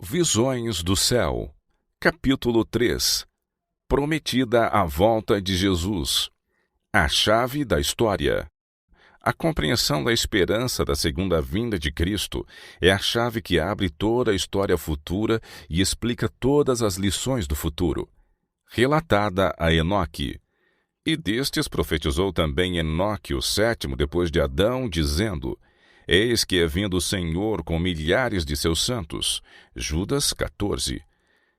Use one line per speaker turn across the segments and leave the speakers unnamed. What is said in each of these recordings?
Visões do Céu, capítulo 3. Prometida a volta de Jesus. A chave da história. A compreensão da esperança da segunda vinda de Cristo é a chave que abre toda a história futura e explica todas as lições do futuro. Relatada a Enoque. E destes profetizou também Enoque, o sétimo depois de Adão, dizendo: Eis que é vindo o Senhor com milhares de seus santos. Judas 14.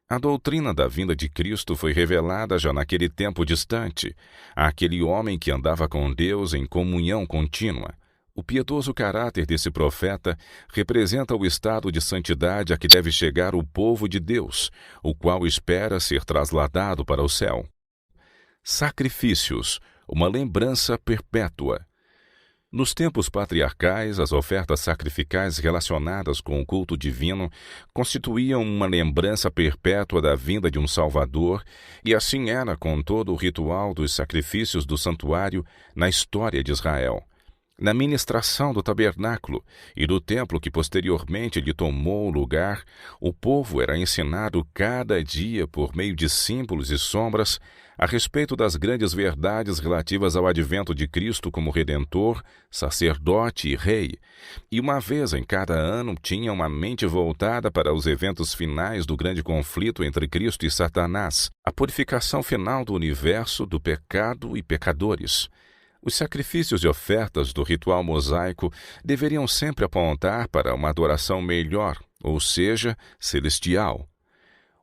A doutrina da vinda de Cristo foi revelada já naquele tempo distante, àquele homem que andava com Deus em comunhão contínua. O piedoso caráter desse profeta representa o estado de santidade a que deve chegar o povo de Deus, o qual espera ser trasladado para o céu. Sacrifícios, uma lembrança perpétua. Nos tempos patriarcais, as ofertas sacrificais relacionadas com o culto divino constituíam uma lembrança perpétua da vinda de um Salvador, e assim era com todo o ritual dos sacrifícios do santuário na história de Israel. Na ministração do tabernáculo e do templo que posteriormente lhe tomou lugar, o povo era ensinado cada dia por meio de símbolos e sombras a respeito das grandes verdades relativas ao advento de Cristo como Redentor, sacerdote e rei, e uma vez em cada ano tinham uma mente voltada para os eventos finais do grande conflito entre Cristo e Satanás, a purificação final do universo do pecado e pecadores. Os sacrifícios e ofertas do ritual mosaico deveriam sempre apontar para uma adoração melhor, ou seja, celestial.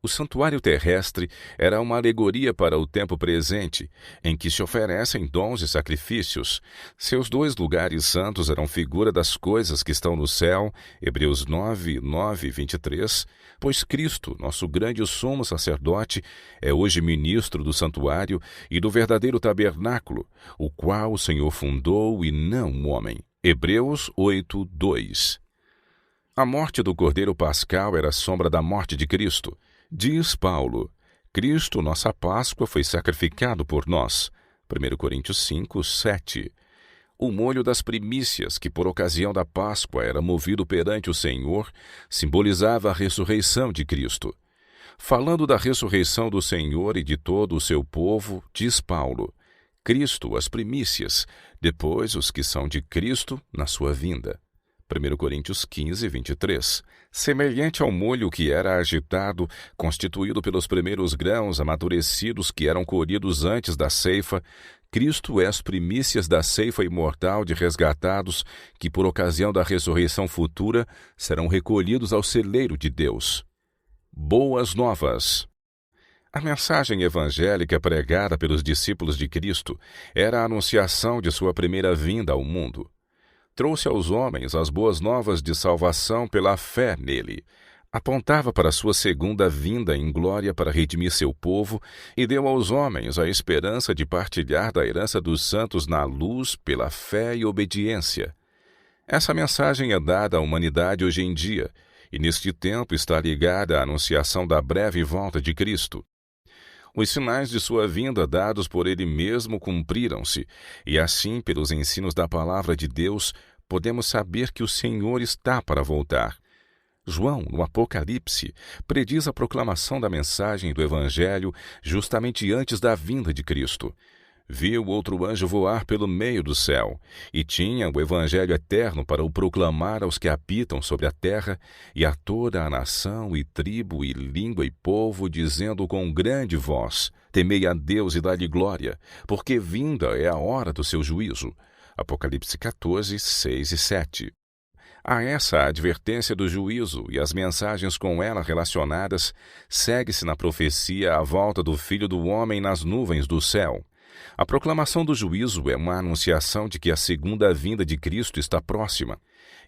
O santuário terrestre era uma alegoria para o tempo presente, em que se oferecem dons e sacrifícios. Seus dois lugares santos eram figura das coisas que estão no céu, Hebreus 9, 9 e 23, pois Cristo, nosso grande sumo sacerdote, é hoje ministro do santuário e do verdadeiro tabernáculo, o qual o Senhor fundou e não o homem. Hebreus 8, 2. A morte do Cordeiro Pascal era a sombra da morte de Cristo. Diz Paulo: Cristo, nossa Páscoa, foi sacrificado por nós. 1 Coríntios 5, 7. O molho das primícias, que por ocasião da Páscoa era movido perante o Senhor, simbolizava a ressurreição de Cristo. Falando da ressurreição do Senhor e de todo o seu povo, diz Paulo: Cristo, as primícias, depois os que são de Cristo na sua vinda. 1 Coríntios 15, 23. Semelhante ao molho que era agitado, constituído pelos primeiros grãos amadurecidos que eram colhidos antes da ceifa, Cristo é as primícias da ceifa imortal de resgatados que, por ocasião da ressurreição futura, serão recolhidos ao celeiro de Deus. Boas novas. A mensagem evangélica pregada pelos discípulos de Cristo era a anunciação de sua primeira vinda ao mundo. Trouxe aos homens as boas novas de salvação pela fé nele. Apontava para sua segunda vinda em glória para redimir seu povo e deu aos homens a esperança de partilhar da herança dos santos na luz pela fé e obediência. Essa mensagem é dada à humanidade hoje em dia, e neste tempo está ligada à anunciação da breve volta de Cristo. Os sinais de sua vinda dados por ele mesmo cumpriram-se, e assim, pelos ensinos da palavra de Deus, podemos saber que o Senhor está para voltar. João, no Apocalipse, prediz a proclamação da mensagem do Evangelho justamente antes da vinda de Cristo. Viu outro anjo voar pelo meio do céu, e tinha o Evangelho eterno para o proclamar aos que habitam sobre a terra, e a toda a nação, e tribo, e língua, e povo, dizendo com grande voz: Temei a Deus e dá-lhe glória, porque vinda é a hora do seu juízo. Apocalipse 14, 6 e 7. A essa advertência do juízo e as mensagens com ela relacionadas, segue-se na profecia a volta do Filho do Homem nas nuvens do céu. A proclamação do juízo é uma anunciação de que a segunda vinda de Cristo está próxima,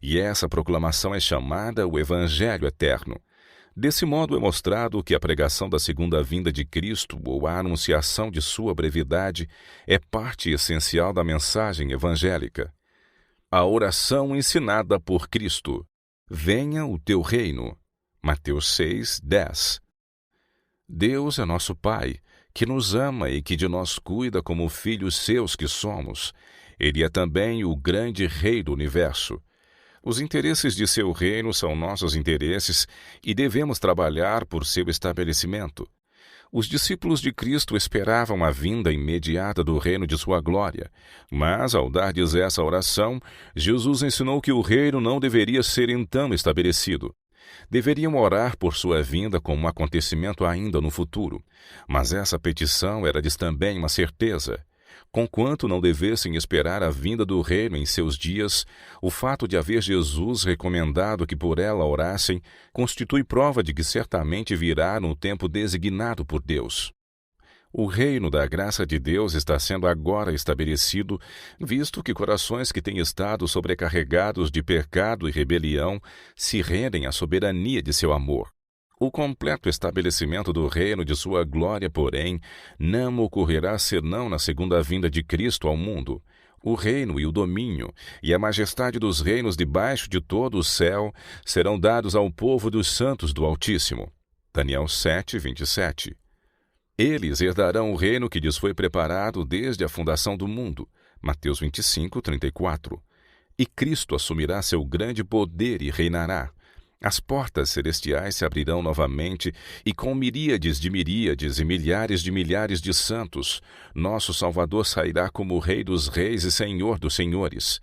e essa proclamação é chamada o Evangelho Eterno. Desse modo é mostrado que a pregação da segunda vinda de Cristo, ou a anunciação de sua brevidade, é parte essencial da mensagem evangélica. A oração ensinada por Cristo. Venha o teu reino. Mateus 6, 10. Deus é nosso Pai, que nos ama e que de nós cuida como filhos seus que somos. Ele é também o grande Rei do universo. Os interesses de seu reino são nossos interesses e devemos trabalhar por seu estabelecimento. Os discípulos de Cristo esperavam a vinda imediata do reino de sua glória, mas, ao dar-lhes essa oração, Jesus ensinou que o reino não deveria ser então estabelecido. Deveriam orar por sua vinda como um acontecimento ainda no futuro, mas essa petição era-lhes também uma certeza. Conquanto não devessem esperar a vinda do reino em seus dias, o fato de haver Jesus recomendado que por ela orassem constitui prova de que certamente virá no tempo designado por Deus. O reino da graça de Deus está sendo agora estabelecido, visto que corações que têm estado sobrecarregados de pecado e rebelião se rendem à soberania de seu amor. O completo estabelecimento do reino de sua glória, porém, não ocorrerá senão na segunda vinda de Cristo ao mundo. O reino e o domínio e a majestade dos reinos debaixo de todo o céu serão dados ao povo dos santos do Altíssimo. Daniel 7, 27. Eles herdarão o reino que lhes foi preparado desde a fundação do mundo. Mateus 25, 34. E Cristo assumirá seu grande poder e reinará. As portas celestiais se abrirão novamente e com miríades de miríades e milhares de santos, nosso Salvador sairá como Rei dos reis e Senhor dos senhores.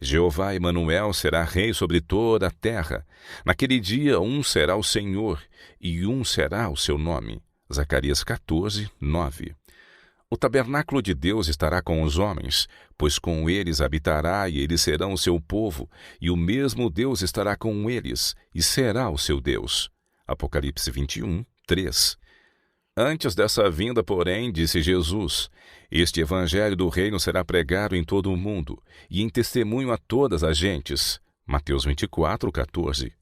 Jeová Emanuel será Rei sobre toda a terra. Naquele dia um será o Senhor e um será o seu nome. Zacarias 14, 9. O tabernáculo de Deus estará com os homens, pois com eles habitará e eles serão o seu povo, e o mesmo Deus estará com eles, e será o seu Deus. Apocalipse 21, 3. Antes dessa vinda, porém, disse Jesus, este evangelho do reino será pregado em todo o mundo, e em testemunho a todas as gentes. Mateus 24, 14.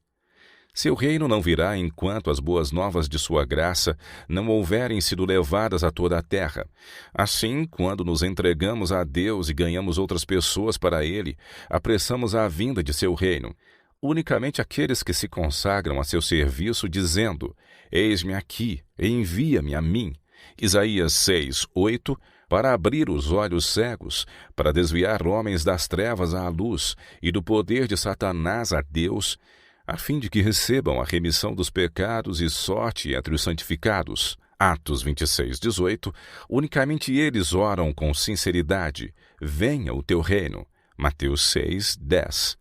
Seu reino não virá enquanto as boas novas de sua graça não houverem sido levadas a toda a terra. Assim, quando nos entregamos a Deus e ganhamos outras pessoas para Ele, apressamos a vinda de seu reino. Unicamente aqueles que se consagram a seu serviço, dizendo, eis-me aqui, envia-me a mim. Isaías 6, 8, para abrir os olhos cegos, para desviar homens das trevas à luz e do poder de Satanás a Deus, a fim de que recebam a remissão dos pecados e sorte entre os santificados. Atos 26, 18, unicamente eles oram com sinceridade, venha o teu reino. Mateus 6, 10.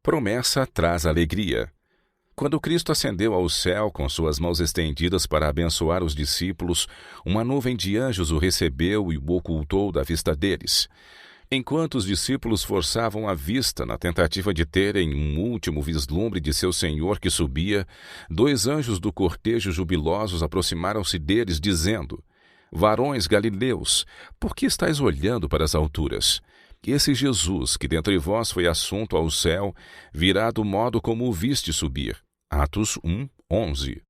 Promessa traz alegria. Quando Cristo ascendeu ao céu com suas mãos estendidas para abençoar os discípulos, uma nuvem de anjos o recebeu e o ocultou da vista deles. Enquanto os discípulos forçavam a vista na tentativa de terem um último vislumbre de seu Senhor que subia, dois anjos do cortejo jubilosos aproximaram-se deles, dizendo, varões galileus, por que estáis olhando para as alturas? Esse Jesus, que dentre vós foi assunto ao céu, virá do modo como o viste subir. Atos 1, 11.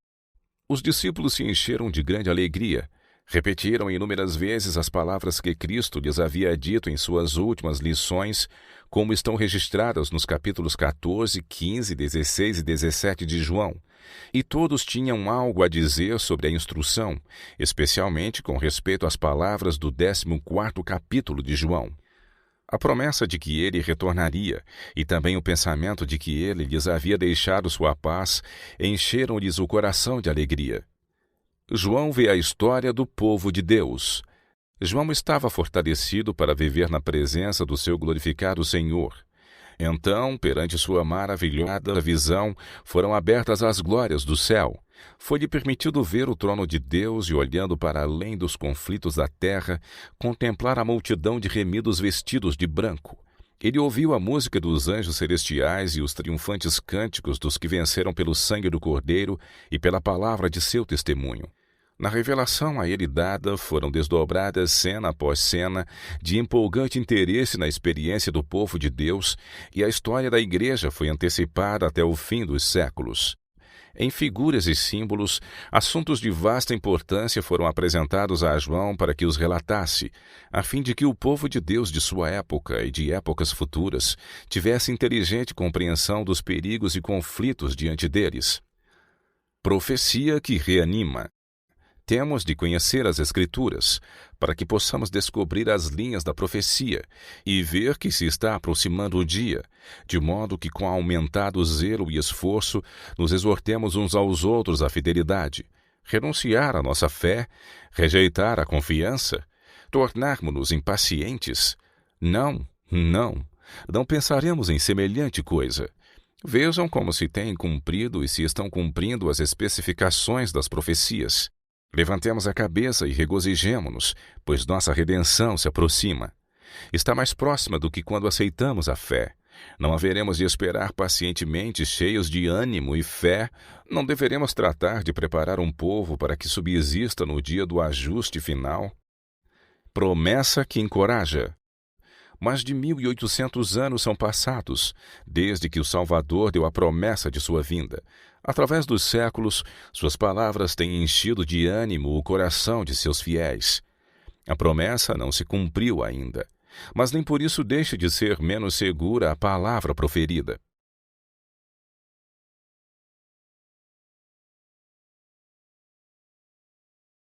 Os discípulos se encheram de grande alegria. Repetiram inúmeras vezes as palavras que Cristo lhes havia dito em suas últimas lições, como estão registradas nos capítulos 14, 15, 16 e 17 de João. E todos tinham algo a dizer sobre a instrução, especialmente com respeito às palavras do 14º capítulo de João. A promessa de que ele retornaria, e também o pensamento de que ele lhes havia deixado sua paz, encheram-lhes o coração de alegria. João vê a história do povo de Deus. João estava fortalecido para viver na presença do seu glorificado Senhor. Então, perante sua maravilhosa visão, foram abertas as glórias do céu. Foi-lhe permitido ver o trono de Deus e, olhando para além dos conflitos da terra, contemplar a multidão de remidos vestidos de branco. Ele ouviu a música dos anjos celestiais e os triunfantes cânticos dos que venceram pelo sangue do Cordeiro e pela palavra de seu testemunho. Na revelação a ele dada, foram desdobradas cena após cena de empolgante interesse na experiência do povo de Deus, e a história da igreja foi antecipada até o fim dos séculos. Em figuras e símbolos, assuntos de vasta importância foram apresentados a João para que os relatasse, a fim de que o povo de Deus de sua época e de épocas futuras tivesse inteligente compreensão dos perigos e conflitos diante deles. Profecia que reanima. Temos de conhecer as Escrituras, para que possamos descobrir as linhas da profecia e ver que se está aproximando o dia, de modo que, com aumentado zelo e esforço, nos exortemos uns aos outros à fidelidade, renunciar à nossa fé, rejeitar a confiança, tornarmos-nos impacientes. Não pensaremos em semelhante coisa. Vejam como se têm cumprido e se estão cumprindo as especificações das profecias. Levantemos a cabeça e regozijemo-nos, pois nossa redenção se aproxima. Está mais próxima do que quando aceitamos a fé. Não haveremos de esperar pacientemente, cheios de ânimo e fé. Não deveremos tratar de preparar um povo para que subsista no dia do ajuste final. Promessa que encoraja. Mais de 1.800 anos são passados, desde que o Salvador deu a promessa de sua vinda. Através dos séculos, suas palavras têm enchido de ânimo o coração de seus fiéis. A promessa não se cumpriu ainda, mas nem por isso deixa de ser menos segura a palavra proferida.